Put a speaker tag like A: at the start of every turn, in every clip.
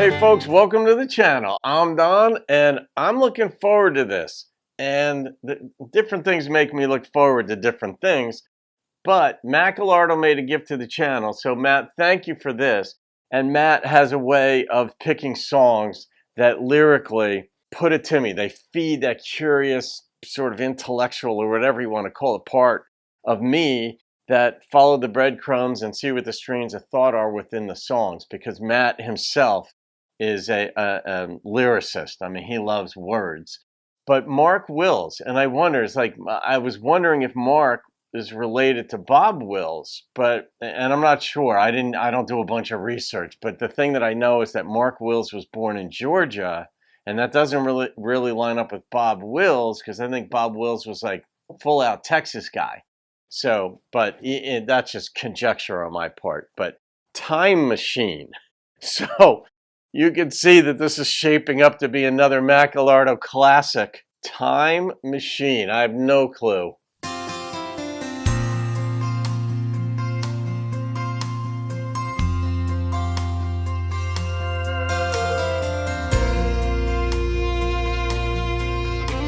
A: Hey folks, welcome to the channel. I'm Don and I'm looking forward to this. And different things make me look forward to different things. But Matt Galardo made a gift to the channel. So Matt, thank you for this. And Matt has a way of picking songs that lyrically put it to me. They feed that curious sort of intellectual or whatever you want to call it part of me that follow the breadcrumbs and see what the streams of thought are within the songs, because Matt himself is a lyricist. I mean, he loves words. But Mark Wills, and I wonder, it's like, I was wondering if Mark is related to Bob Wills, and I'm not sure. I don't do a bunch of research, but the thing that I know is that Mark Wills was born in Georgia, and that doesn't really line up with Bob Wills, because I think Bob Wills was like full out Texas guy. So, but that's just conjecture on my part. But Time Machine. So you can see that this is shaping up to be another Matt Galardo classic. Time Machine. I have no clue.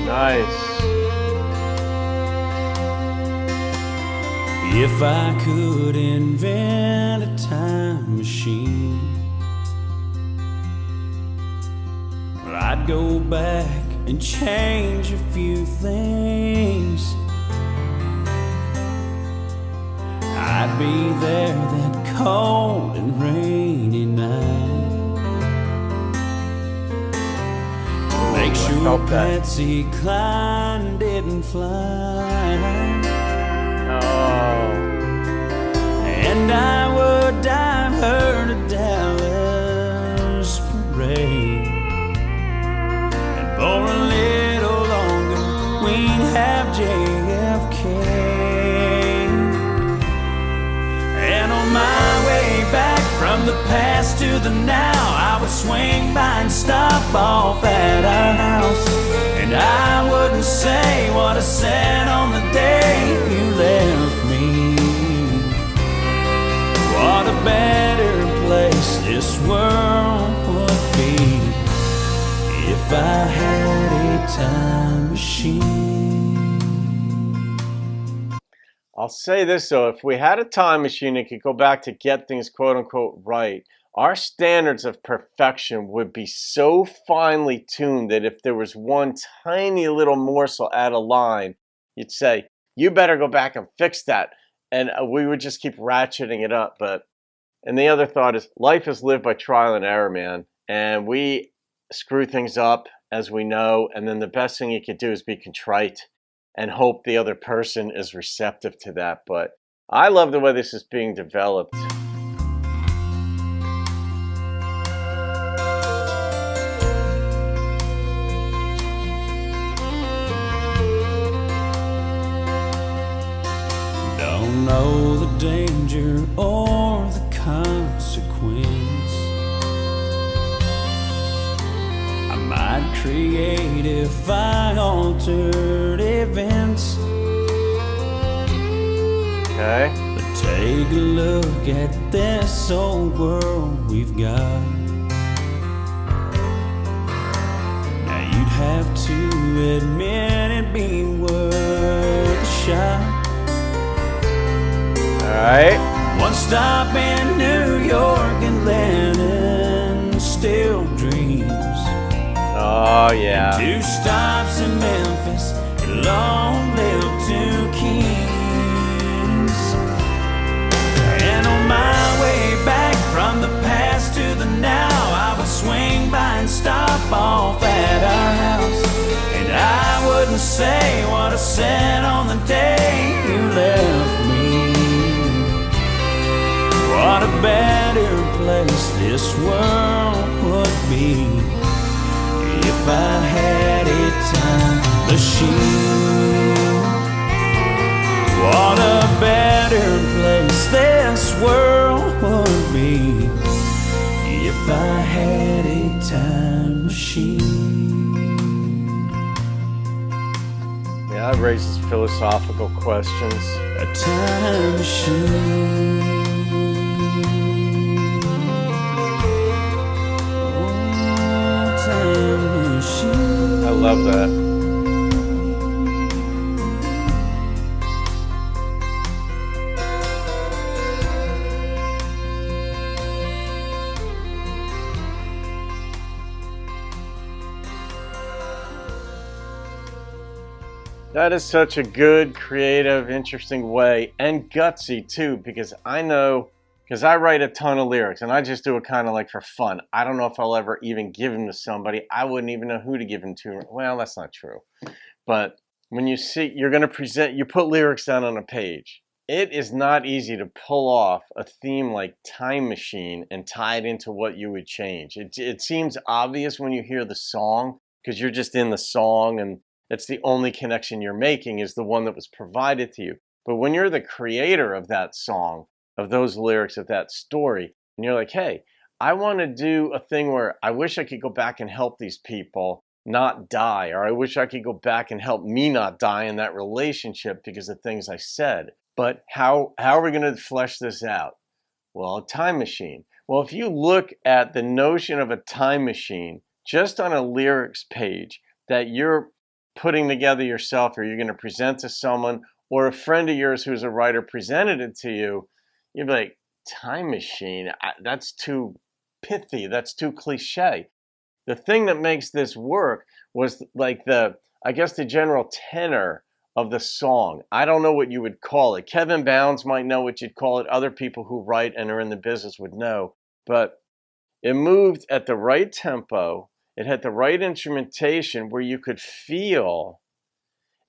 A: Nice.
B: If I could invent a time machine, well, I'd go back and change a few things. I'd be there that cold and rainy night to make sure Patsy Cline didn't fly. And I would dive her to Dallas Parade, and for a little longer we'd have JFK. And on my way back from the past to the now, I would swing by and stop off at our house, and I wouldn't say what I said on the day you left me. What a better place this world would be if I had a time machine.
A: I'll say this though, if we had a time machine and could go back to get things quote unquote right, our standards of perfection would be so finely tuned that if there was one tiny little morsel out of line, you'd say, you better go back and fix that. And we would just keep ratcheting it up. And the other thought is, life is lived by trial and error, man. And we screw things up, as we know. And then the best thing you could do is be contrite and hope the other person is receptive to that. But I love the way this is being developed.
B: Don't know the danger or the consequence. I might create if I altered events.
A: Okay.
B: But take a look at this old world we've got. Now you'd have to admit it'd be worth a shot.
A: Alright.
B: One stop in New York and Lennon still dreams.
A: Oh yeah.
B: And 2 stops in Memphis, and long live 2 kings. And on my way back from the past to the now, I would swing by and stop off at our house, and I wouldn't say what I said on the day you left me. What a better place this world would be if I had a time machine. What a better place this world would be if I had a time machine.
A: Yeah, it raises philosophical questions.
B: A time machine. Oh.
A: love that. That is such a good, creative, interesting way, and gutsy too, because I know, because I write a ton of lyrics and I just do it kind of like for fun. I don't know if I'll ever even give them to somebody. I wouldn't even know who to give them to. Well, that's not true. But when you see, you're going to present, you put lyrics down on a page. It is not easy to pull off a theme like Time Machine and tie it into what you would change. It seems obvious when you hear the song, because you're just in the song and it's the only connection you're making is the one that was provided to you. But when you're the creator of that song, of those lyrics, of that story, and you're like, hey, I want to do a thing where I wish I could go back and help these people not die, or I wish I could go back and help me not die in that relationship because of things I said. But how are we going to flesh this out? Well, a time machine. Well, if you look at the notion of a time machine just on a lyrics page that you're putting together yourself, or you're going to present to someone, or a friend of yours who's a writer presented it to you, you'd be like, time machine? That's too pithy. That's too cliche. The thing that makes this work was like I guess the general tenor of the song. I don't know what you would call it. Kevin Bounds might know what you'd call it. Other people who write and are in the business would know. But it moved at the right tempo. It had the right instrumentation where you could feel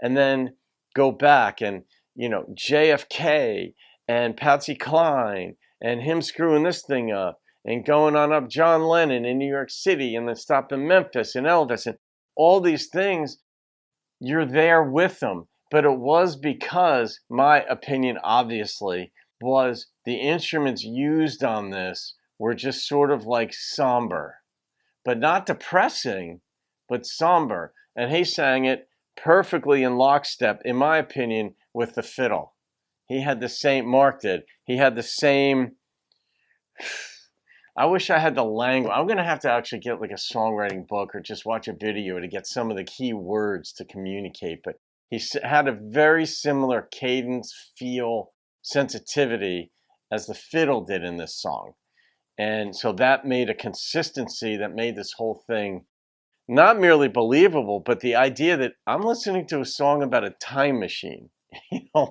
A: and then go back and, JFK and Patsy Cline and him screwing this thing up and going on up John Lennon in New York City and then stop in Memphis and Elvis and all these things. You're there with them. But it was because, my opinion, obviously, was the instruments used on this were just sort of like somber. But not depressing, but somber. And he sang it perfectly in lockstep, in my opinion, with the fiddle. He had the same, Mark did, he had the same, I wish I had the language. I'm going to have to actually get like a songwriting book or just watch a video to get some of the key words to communicate. But he had a very similar cadence, feel, sensitivity as the fiddle did in this song. And so that made a consistency that made this whole thing not merely believable, but the idea that I'm listening to a song about a time machine.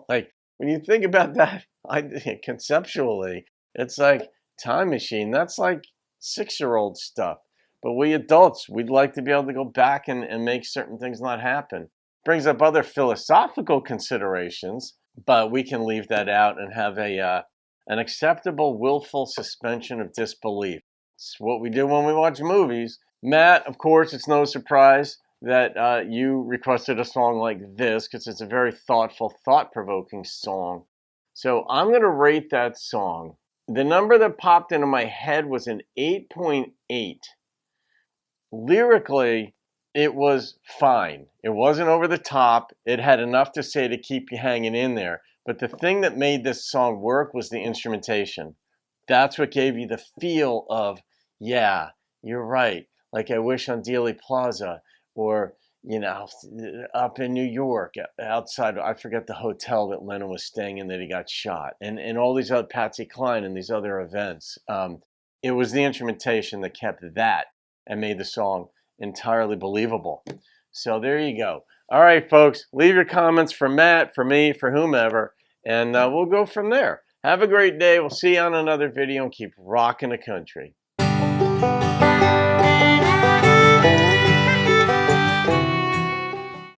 A: Like when you think about that, conceptually, it's like time machine. That's like 6-year-old stuff. But we adults, we'd like to be able to go back and make certain things not happen. Brings up other philosophical considerations, but we can leave that out and have an acceptable, willful suspension of disbelief. It's what we do when we watch movies. Matt, of course, it's no surprise that you requested a song like this because it's a very thoughtful, thought-provoking song. So I'm going to rate that song. The number that popped into my head was an 8.8. Lyrically, it was fine. It wasn't over the top. It had enough to say to keep you hanging in there. But the thing that made this song work was the instrumentation. That's what gave you the feel of, yeah, you're right. Like I Wish on Dealey Plaza, or, up in New York, outside, I forget the hotel that Lennon was staying in that he got shot, and all these other, Patsy Cline and these other events. It was the instrumentation that kept that and made the song entirely believable. So there you go. All right, folks, leave your comments for Matt, for me, for whomever, and we'll go from there. Have a great day. We'll see you on another video and keep rocking the country.